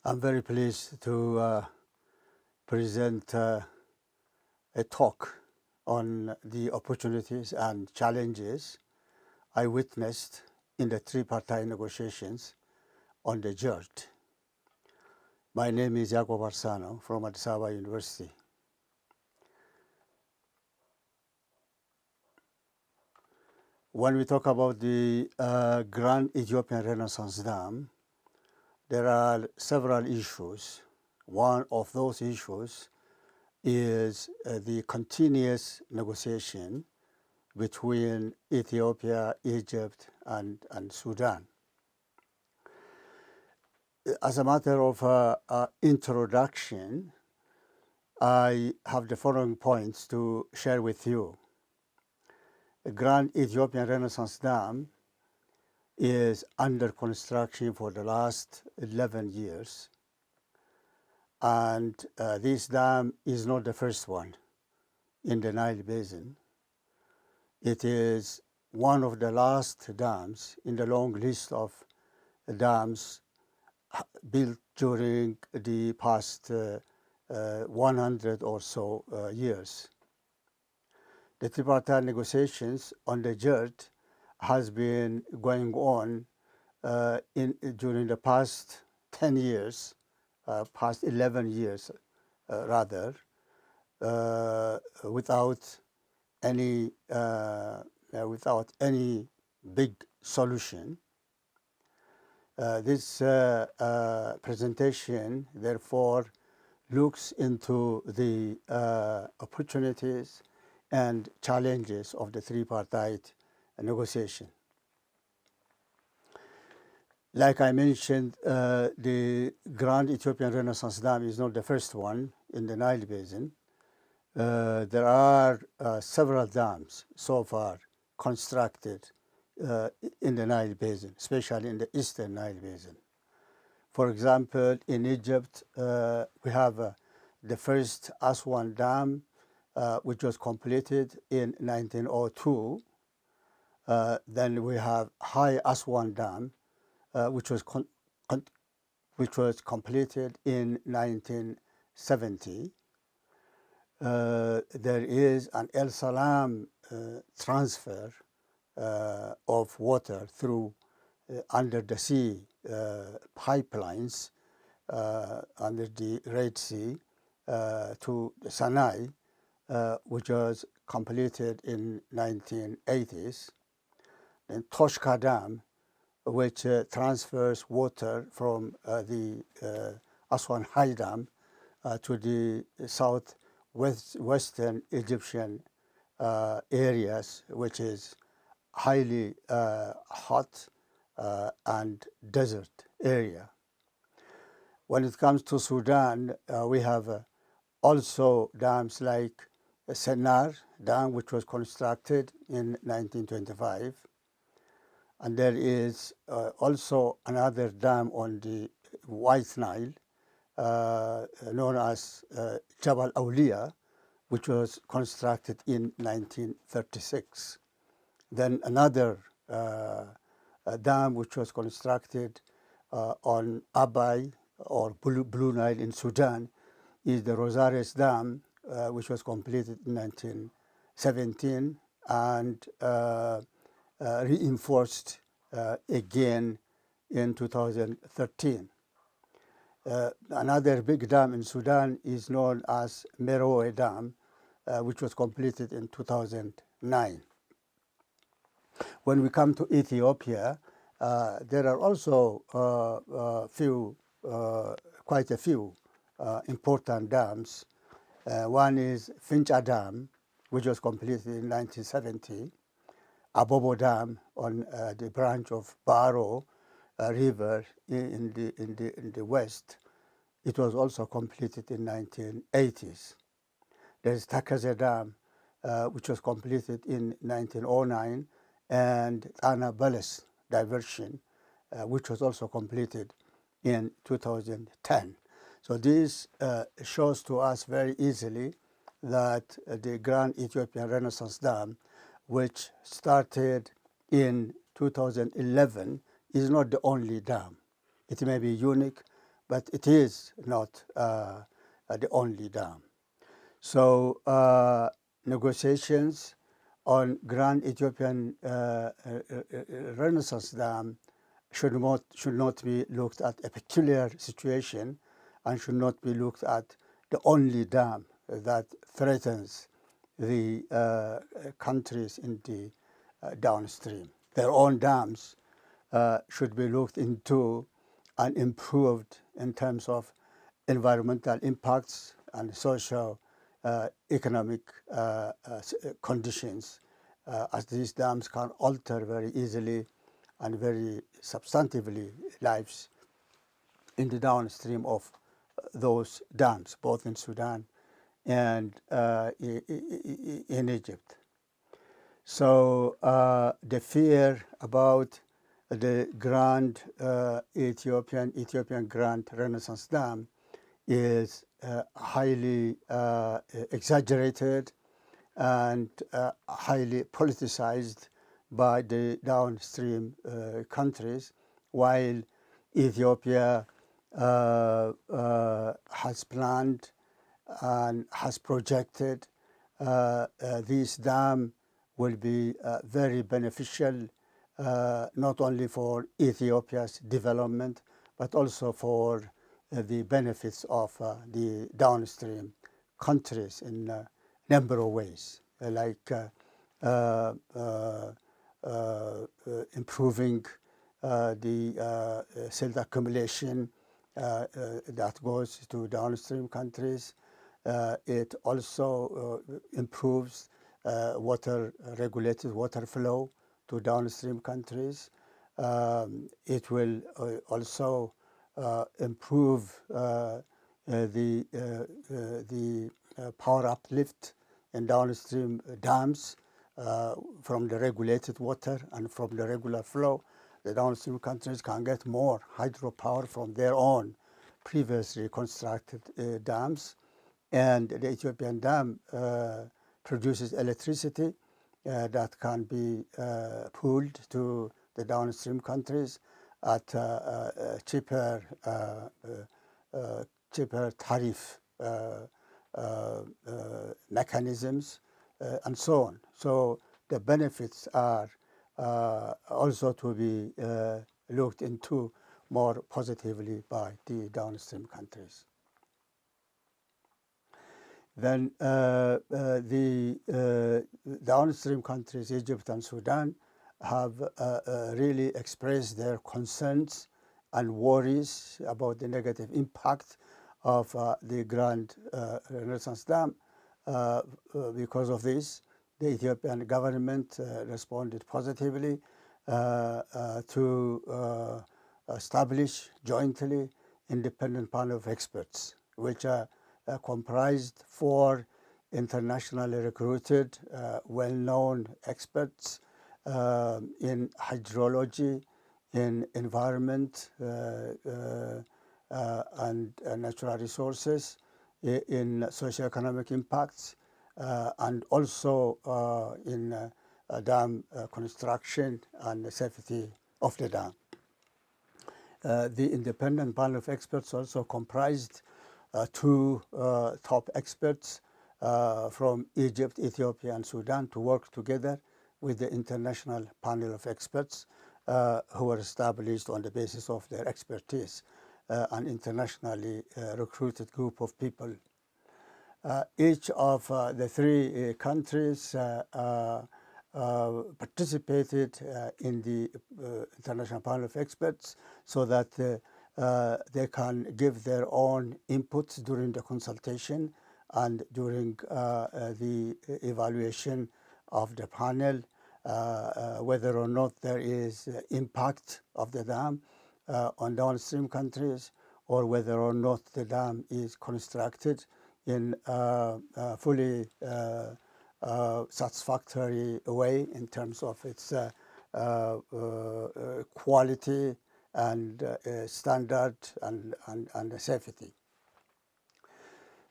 I'm very pleased to present a talk on the opportunities and challenges I witnessed in the tripartite negotiations on the GERD. My name is Yacob Arsano from Addis Ababa University. When we talk about the Grand Ethiopian Renaissance Dam, there are several issues. One of those issues is the continuous negotiation between Ethiopia, Egypt, and Sudan. As a matter of introduction, I have the following points to share with you. The Grand Ethiopian Renaissance Dam is under construction for the last 11 years. And this dam is not the first one in the Nile Basin. It is one of the last dams in the long list of dams built during the past 100 or so years. The tripartite negotiations on the GERD has been going on during the past 10 years, past 11 years rather, without any big solution. This presentation, therefore, looks into the opportunities and challenges of the tripartite negotiation. Like I mentioned, the Grand Ethiopian Renaissance Dam is not the first one in the Nile Basin. There are several dams so far constructed in the Nile Basin, especially in the eastern Nile Basin. For example, in Egypt, we have the first Aswan Dam, which was completed in 1902. Then we have High Aswan Dam, which was completed in 1970. There is an El Salam transfer of water through under the sea pipelines under the Red Sea to Sinai, which was completed in 1980s. Then Toshka Dam, which transfers water from the Aswan High Dam to the southwestern Egyptian areas, which is highly hot and desert area. When it comes to Sudan, we have also dams like Sennar Dam, which was constructed in 1925. And there is also another dam on the White Nile, known as Jabal Awliya, which was constructed in 1936. Then another dam which was constructed on Abai or Blue Nile in Sudan is the Rosaires Dam, which was completed in 1917 and reinforced again in 2013. Another big dam in Sudan is known as Merowe Dam, which was completed in 2009. When we come to Ethiopia, there are also quite a few important dams. One is Fincha Dam, which was completed in 1970. Abobo Dam on the branch of Baro River in the west. It was also completed in 1980s. There is Takaze Dam, which was completed in 1909, and Ana Bales diversion, which was also completed in 2010. So this shows to us very easily that the Grand Ethiopian Renaissance Dam, which started in 2011, is not the only dam. It may be unique, but it is not the only dam. So negotiations on Grand Ethiopian Renaissance Dam should not be looked at a peculiar situation and should not be looked at the only dam that threatens the countries in the downstream. Their own dams should be looked into and improved in terms of environmental impacts and social economic conditions, as these dams can alter very easily and very substantively lives in the downstream of those dams, both in Sudan and in Egypt. So the fear about the Grand Ethiopian Grand Renaissance Dam is highly exaggerated and highly politicized by the downstream countries, while Ethiopia has planned and has projected this dam will be very beneficial not only for Ethiopia's development, but also for the benefits of the downstream countries in a number of ways, like improving the silt accumulation that goes to downstream countries. It also improves regulated water flow to downstream countries. It will also improve the power uplift in downstream dams from the regulated water and from the regular flow. The downstream countries can get more hydropower from their own previously constructed dams. And the Ethiopian dam produces electricity that can be pooled to the downstream countries at cheaper tariff mechanisms and so on. So the benefits are also to be looked into more positively by the downstream countries. Then the downstream countries, Egypt and Sudan, have really expressed their concerns and worries about the negative impact of the Grand Renaissance Dam. Because of this, the Ethiopian government responded positively to establish jointly independent panel of experts, which are comprised 4 internationally recruited, well-known experts in hydrology, in environment and natural resources, in socioeconomic impacts, and also in dam construction and the safety of the dam. The independent panel of experts also comprised 2 top experts from Egypt, Ethiopia, and Sudan to work together with the international panel of experts who were established on the basis of their expertise, an internationally recruited group of people. Each of the 3 countries participated in the international panel of experts so that they can give their own inputs during the consultation and during the evaluation of the panel, whether or not there is impact of the dam on downstream countries, or whether or not the dam is constructed in a fully satisfactory way in terms of its quality and standard and safety.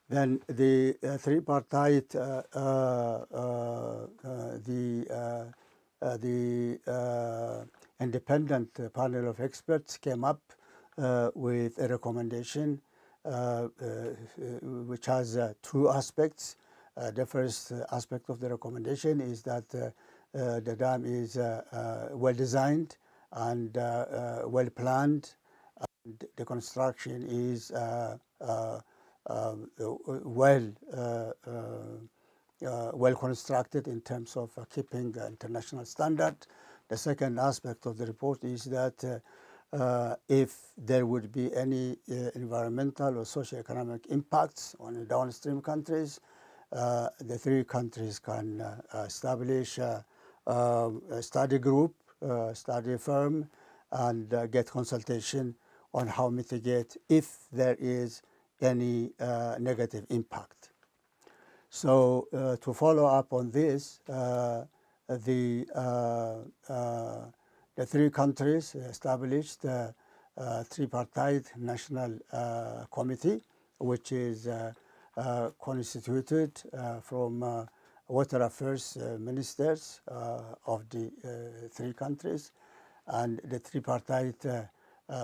Then the tripartite, the independent panel of experts came up with a recommendation which has two aspects. The first aspect of the recommendation is that the dam is well designed and well planned. The construction is well constructed in terms of keeping the international standard. The second aspect of the report is that if there would be any environmental or socioeconomic impacts on the downstream countries, the three countries can establish a study group, study firm, and get consultation on how mitigate if there is any negative impact. So to follow up on this, the three countries established a tripartite national committee, which is constituted from water affairs ministers of the three countries, and the tripartite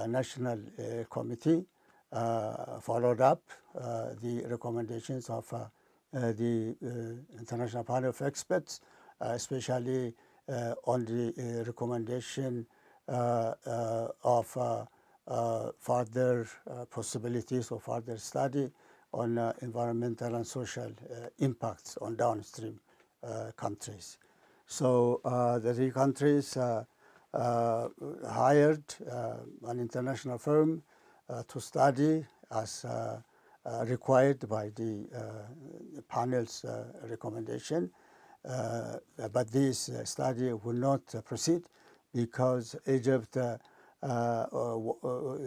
national committee followed up the recommendations of the international panel of experts, especially on the recommendation of further possibilities of further study on environmental and social impacts on downstream countries. So the three countries hired an international firm to study as required by the panel's recommendation. But this study will not proceed because Egypt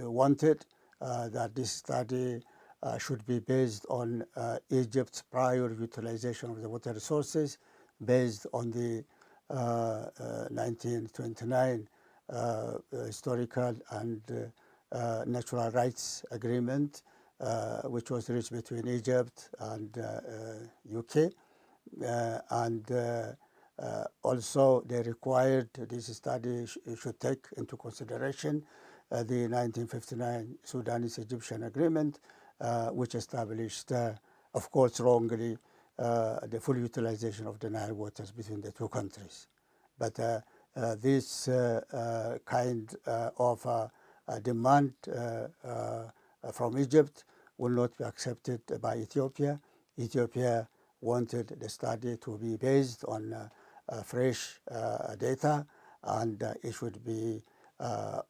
wanted that this study should be based on Egypt's prior utilization of the water resources based on the 1929 historical and natural rights agreement, which was reached between Egypt and UK. And also they required this study should take into consideration the 1959 Sudanese-Egyptian agreement, which established, of course wrongly, the full utilization of the Nile waters between the two countries. But this kind of demand from Egypt will not be accepted by Ethiopia. Ethiopia wanted the study to be based on fresh data, and it should be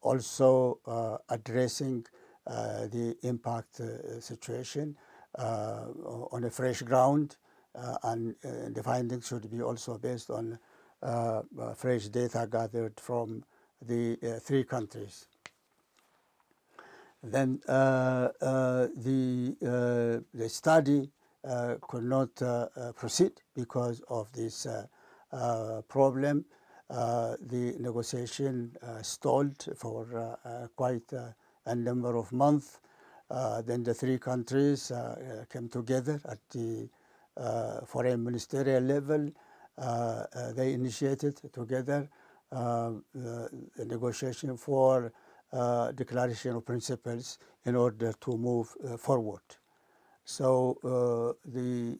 also addressing the impact situation on a fresh ground, and the findings should be also based on fresh data gathered from the three countries. Then the study could not proceed because of this problem. The negotiation stalled for quite a number of months. Then the three countries came together at the foreign ministerial level. They initiated together a negotiation for declaration of principles in order to move forward. So the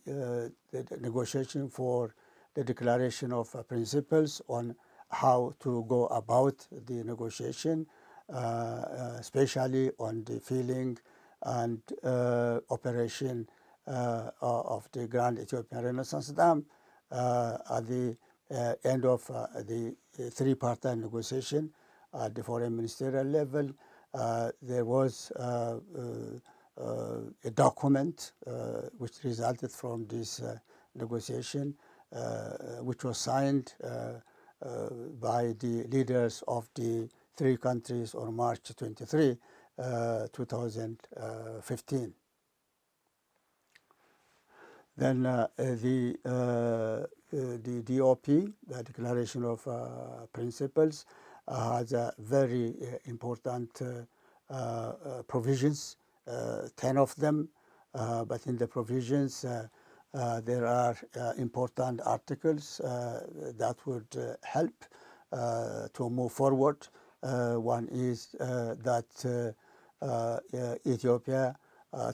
negotiation for the declaration of principles on how to go about the negotiation, especially on the filling and operation of the Grand Ethiopian Renaissance Dam. At the end of the tripartite negotiation at the foreign ministerial level, there was a document which resulted from this negotiation, which was signed by the leaders of the three countries on March 23, 2015. Then the DOP, the Declaration of Principles, has very important provisions, 10 of them, but in the provisions there are important articles that would help to move forward. One is that Ethiopia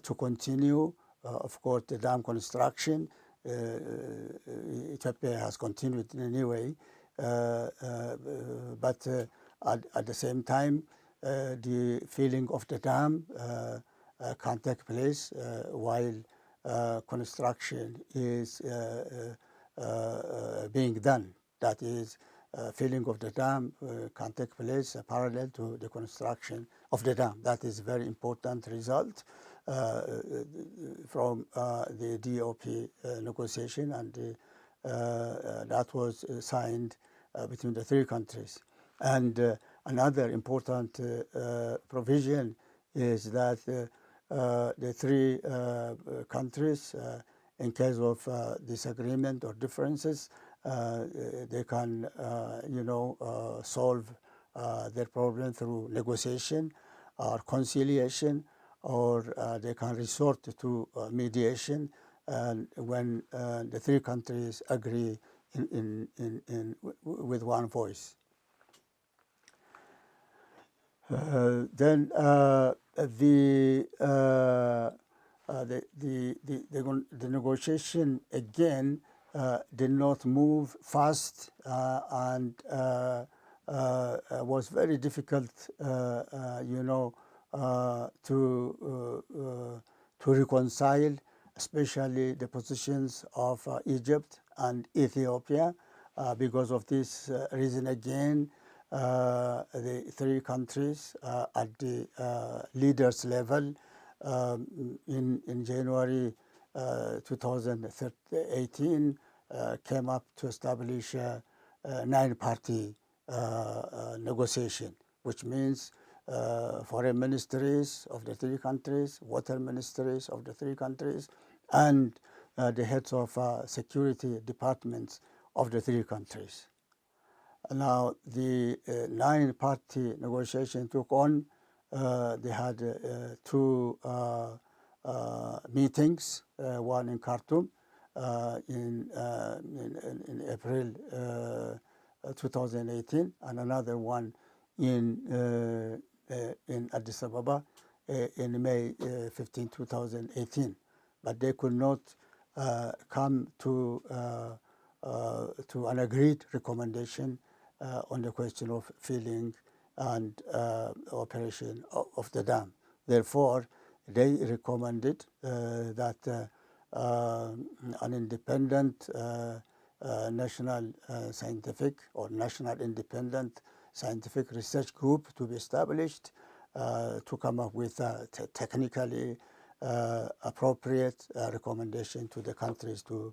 to continue. Of course, the dam construction, Ethiopia has continued anyway, but at the same time, the filling of the dam can take place while construction is being done. That is, filling of the dam can take place parallel to the construction of the dam. That is a very important result from the DOP negotiation, and that was signed between the three countries. And another important provision is that the three countries, in case of disagreement or differences, they can, solve their problem through negotiation or conciliation, or they can resort to mediation when the three countries agree with one voice. Then the negotiation again did not move fast and was very difficult, to reconcile, especially the positions of Egypt and Ethiopia. Because of this reason again, the three countries at the leaders level in January 2018 came up to establish a 9-party negotiation, which means foreign ministries of the three countries, water ministries of the three countries, and the heads of security departments of the three countries. Now, the 9-party negotiation took on. They had two meetings, one in Khartoum in April 2018, and another one in Addis Ababa in May 15, 2018. But they could not come to an agreed recommendation on the question of filling and operation of the dam. Therefore, they recommended that an independent national scientific or national independent scientific research group to be established to come up with a technically appropriate recommendation to the countries to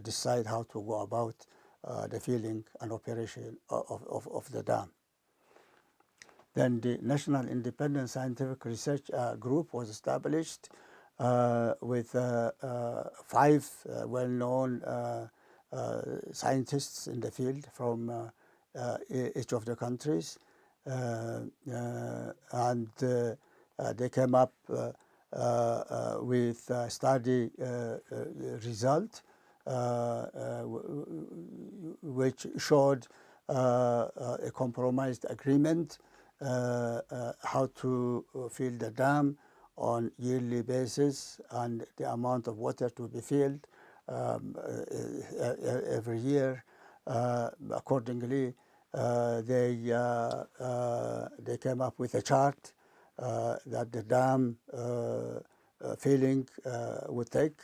decide how to go about the filling and operation of the dam. Then the National Independent Scientific Research Group was established with 5 well-known scientists in the field from each of the countries, and they came up with a study result which showed a compromised agreement how to fill the dam on yearly basis and the amount of water to be filled every year. Accordingly, they came up with a chart that the dam filling would take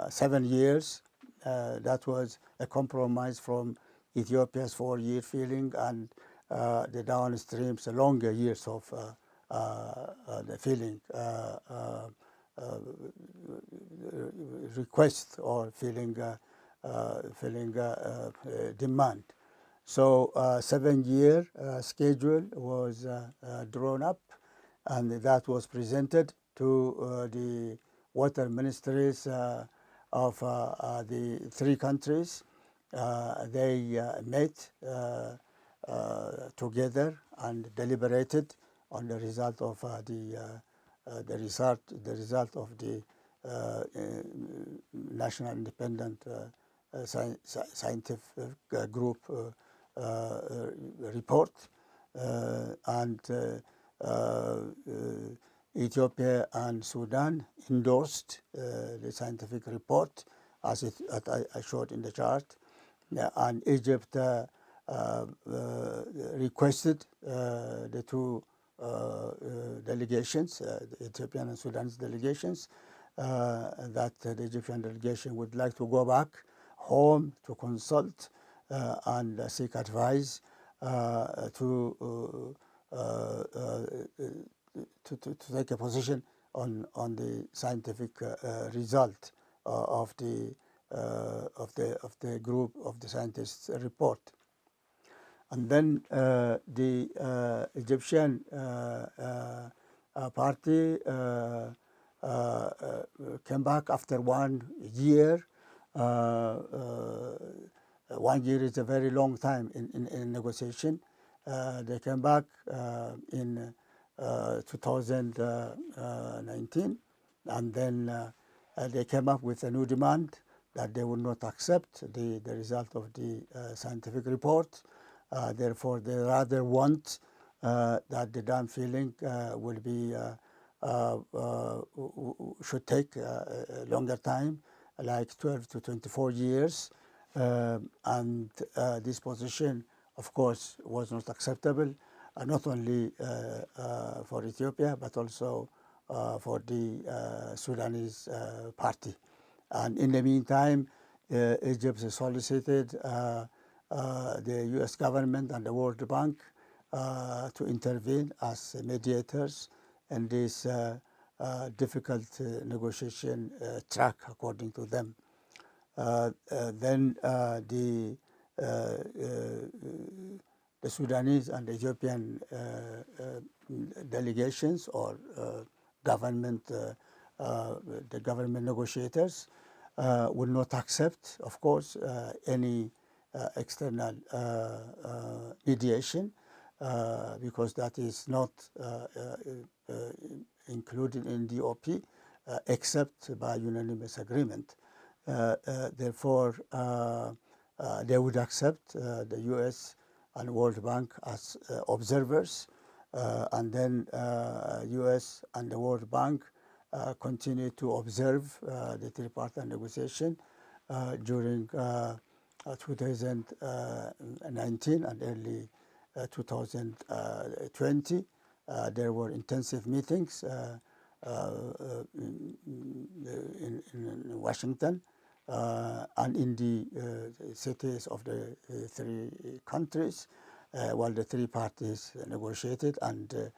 7 years. That was a compromise from Ethiopia's 4-year filling and the downstream's longer years of the filling request or filling demand. So 7-year schedule was drawn up, and that was presented to the water ministries of the 3 countries. They met together and deliberated on the result of the result of the National Independent Scientific Group report, and Ethiopia and Sudan endorsed the scientific report as I showed in the chart, and Egypt requested the two delegations, the Ethiopian and Sudanese delegations, that the Egyptian delegation would like to go back home to consult and seek advice to take a position on the scientific result of the group of the scientists' report. And then the Egyptian party came back after 1 year. 1 year is a very long time in negotiation. They came back in 2019, and then they came up with a new demand that they would not accept the result of the scientific report. Therefore, they rather want that the dam filling will be should take a longer time, like 12 to 24 years. And this position, of course, was not acceptable, not only for Ethiopia, but also for the Sudanese party. And in the meantime, Egypt solicited the U.S. government and the World Bank to intervene as mediators in this difficult negotiation track, according to them. Then the Sudanese and Ethiopian delegations or government, the government negotiators will not accept, of course, any external mediation because that is not included in DOP except by unanimous agreement. Therefore, they would accept the U.S. and World Bank as observers, and then U.S. and the World Bank continue to observe the tripartite negotiation during 2019 and early 2020. There were intensive meetings in Washington and in the cities of the three countries, while the three parties negotiated, and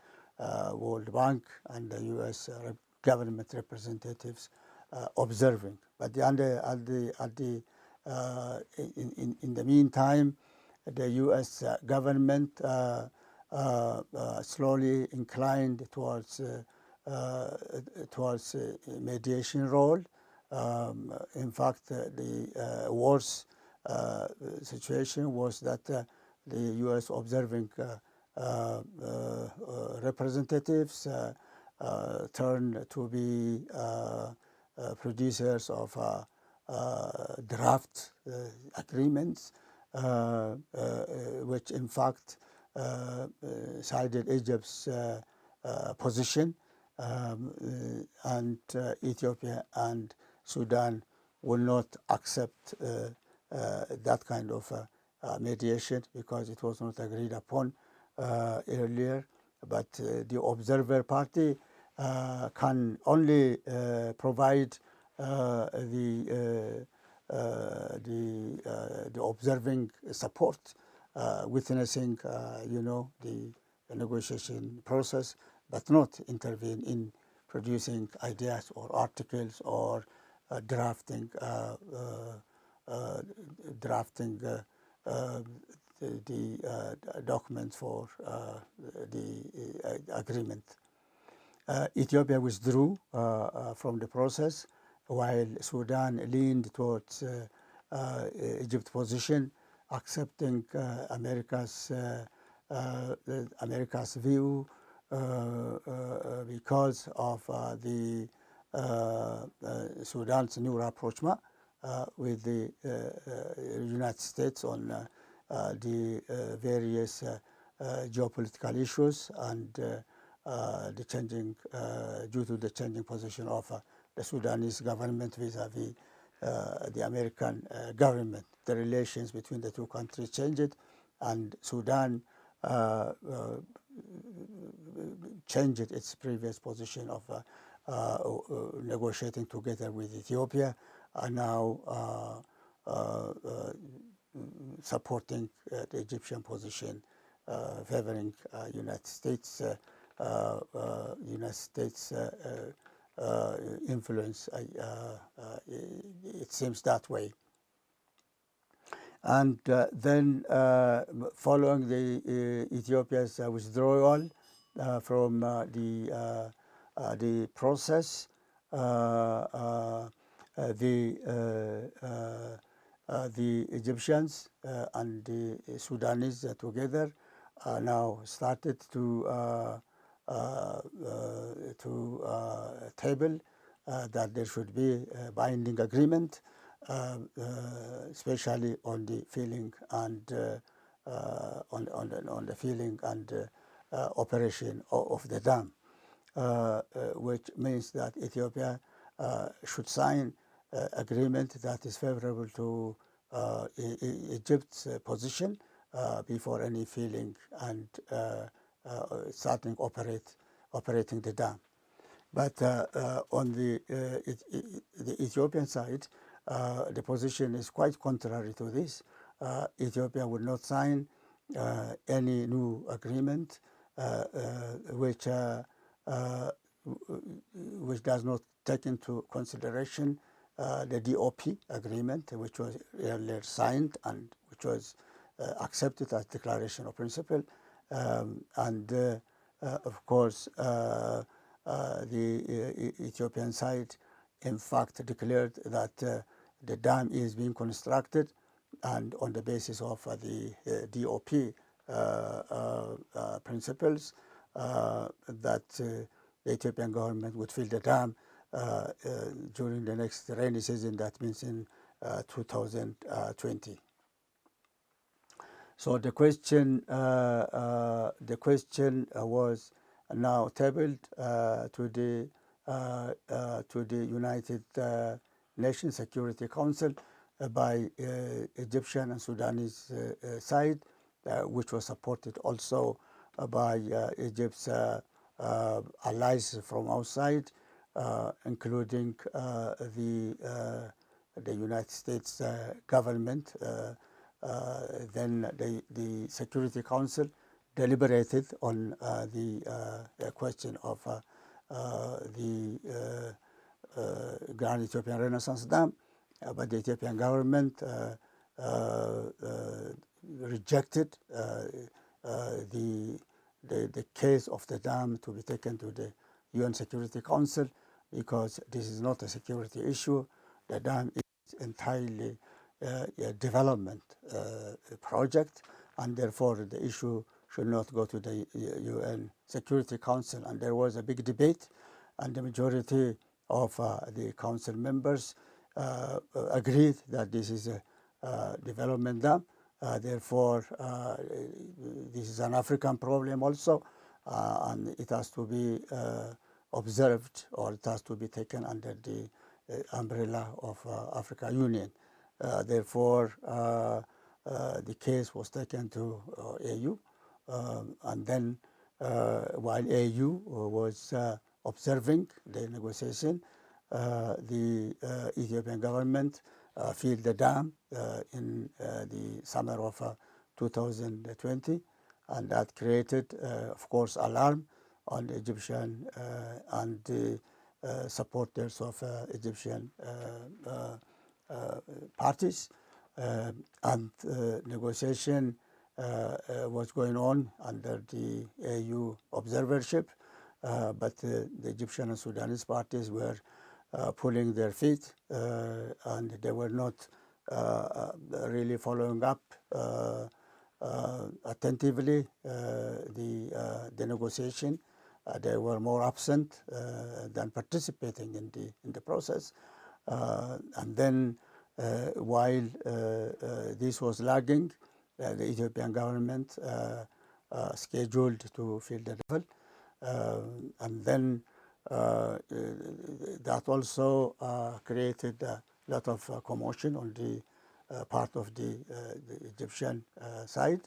World Bank and the U.S. government representatives observing. But in the meantime, the U.S. government slowly inclined towards mediation role. In fact, the worst situation was that the U.S. observing representatives turned to be producers of draft agreements, which in fact sided Egypt's position, and Ethiopia and Sudan will not accept that kind of mediation because it was not agreed upon earlier. But the observer party can only provide the observing support, witnessing, the negotiation process, but not intervene in producing ideas or articles or drafting the documents for the agreement. Ethiopia withdrew from the process, while Sudan leaned towards Egypt's position, accepting America's view because of the Sudan's new rapprochement with the United States on the various geopolitical issues and the changing due to the changing position of the Sudanese government vis-a-vis the American government. The relations between the two countries changed, and Sudan changed its previous position of negotiating together with Ethiopia, and now supporting the Egyptian position, favoring United States influence. It seems that way. And then, following the Ethiopia's withdrawal from the process, the Egyptians and the Sudanese together now started to table that there should be a binding agreement, especially on the filling and on the filling and operation of the dam, which means that Ethiopia should sign agreement that is favorable to Egypt's position before any filling and starting operating the dam. But on the Ethiopian side, the position is quite contrary to this. Ethiopia would not sign any new agreement which does not take into consideration the DOP agreement, which was earlier signed and which was accepted as declaration of principle. Of course, the Ethiopian side, in fact, declared that the dam is being constructed, and on the basis of the DOP principles, that the Ethiopian government would fill the dam during the next rainy season, that means in 2020. So the question was now tabled to the United Nations Security Council by Egyptian and Sudanese side, which was supported also by Egypt's allies from outside, including the United States government. Then the Security Council deliberated on the question of the Grand Ethiopian Renaissance Dam, but the Ethiopian government rejected the case of the dam to be taken to the UN Security Council, because this is not a security issue. The dam is entirely a development project, and therefore the issue should not go to the UN Security Council. And there was a big debate, and the majority of the council members agreed that this is a development dam. Therefore, this is an African problem also, and it has to be observed, or it has to be taken under the umbrella of African Union. Therefore, the case was taken to AU, and then while AU was observing the negotiation, the Ethiopian government filled the dam in the summer of 2020, and that created, of course, alarm on the Egyptian and the supporters of Egyptian parties, and negotiation was going on under the AU observership, but the Egyptian and Sudanese parties were pulling their feet, and they were not really following up attentively the negotiation. They were more absent than participating in the process. And then, while this was lagging, the Ethiopian government scheduled to fill the level, And then that also created a lot of commotion on the part of the Egyptian side.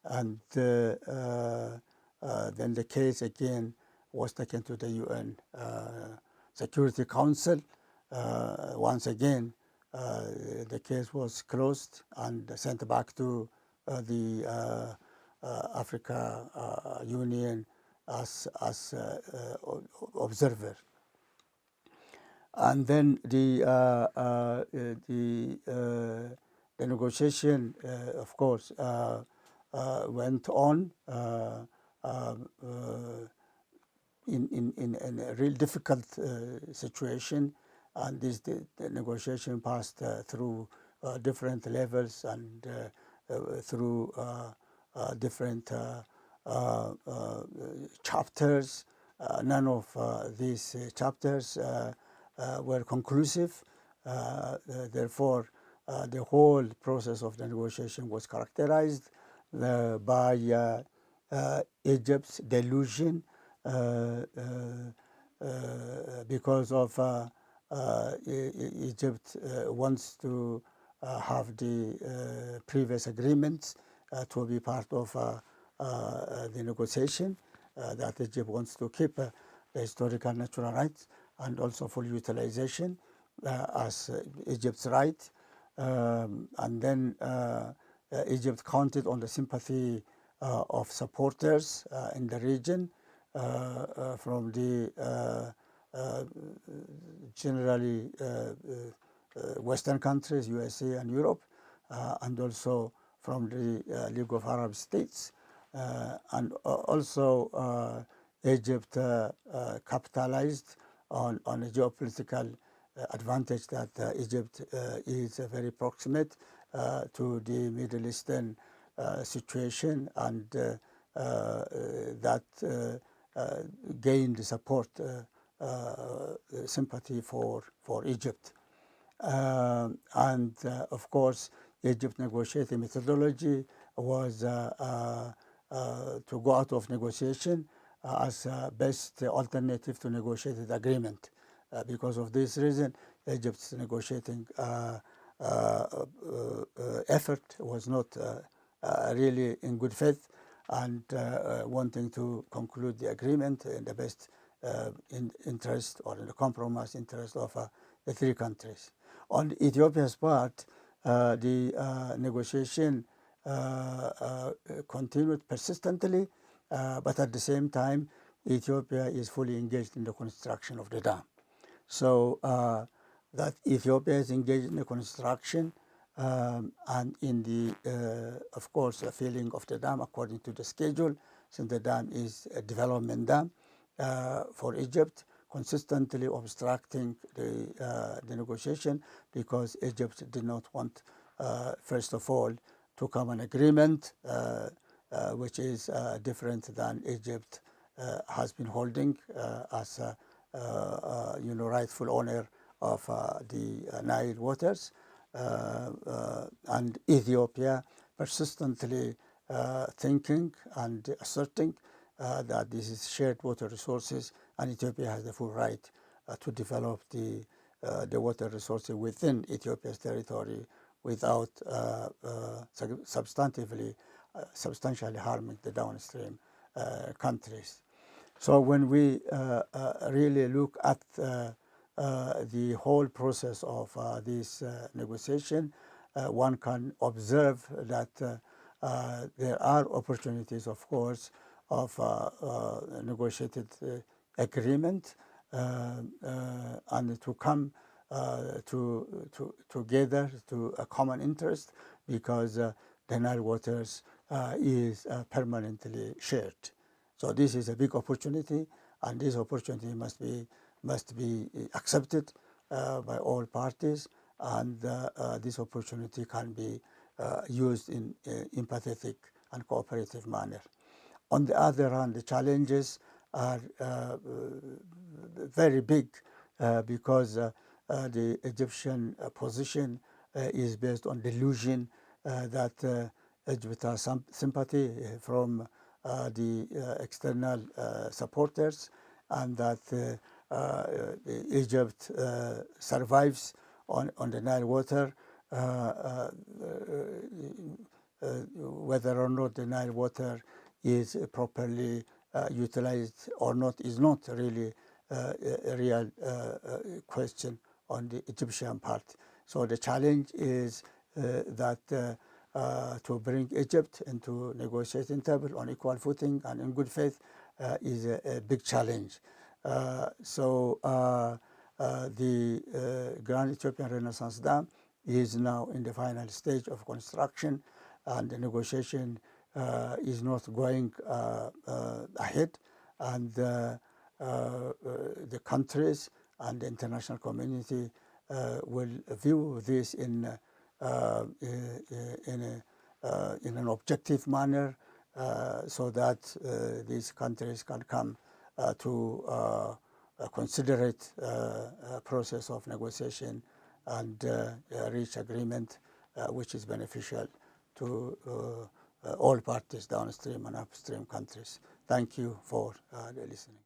And then the case again was taken to the UN Security Council. Once again, the case was closed and sent back to the Africa Union as observer. And then the negotiation, of course, went on in a real difficult situation, and the negotiation passed through different levels and through different chapters. None of these chapters were conclusive. Therefore, the whole process of the negotiation was characterized by Egypt's delusion because of Egypt wants to have the previous agreements to be part of the negotiation, that Egypt wants to keep the historical natural rights and also full utilization as Egypt's right. And then Egypt counted on the sympathy of supporters in the region from the generally Western countries, USA and Europe, and also from the League of Arab States. And also Egypt capitalized on a geopolitical advantage that Egypt is very proximate to the Middle Eastern situation, and that gained support, sympathy for Egypt. And of course, Egypt's negotiating methodology was to go out of negotiation as best alternative to negotiated agreement. Because of this reason, Egypt's negotiating effort was not really in good faith, and wanting to conclude the agreement in the best interest, or in the compromise interest of the three countries. On Ethiopia's part, the negotiation continued persistently, but at the same time, Ethiopia is fully engaged in the construction of the dam. So that Ethiopia is engaged in the construction and in the, of course, filling of the dam according to the schedule, since the dam is a development dam for Egypt, consistently obstructing the negotiation, because Egypt did not want, first of all, to come an agreement which is different than Egypt has been holding as rightful owner of the Nile waters, and Ethiopia persistently thinking and asserting that this is shared water resources, and Ethiopia has the full right to develop the water resources within Ethiopia's territory without substantially harming the downstream countries. So when we really look at the whole process of this negotiation, one can observe that there are opportunities, of course, of negotiated agreement and to come together to a common interest, because the Nile waters is permanently shared. So this is a big opportunity, and this opportunity must be accepted by all parties, and this opportunity can be used in empathetic and cooperative manner. On the other hand, the challenges are very big because the Egyptian position is based on delusion that Egypt has some sympathy from the external supporters, and that Egypt survives on the Nile water, whether or not the Nile water is properly utilized or not is not really a real question on the Egyptian part. So the challenge is that to bring Egypt into negotiating table on equal footing and in good faith is a big challenge. So the Grand Ethiopian Renaissance Dam is now in the final stage of construction, and the negotiation is not going ahead, and the countries and the international community will view this in an objective manner, so that these countries can come to a considerate process of negotiation and reach agreement which is beneficial to all parties, downstream and upstream countries. Thank you for listening.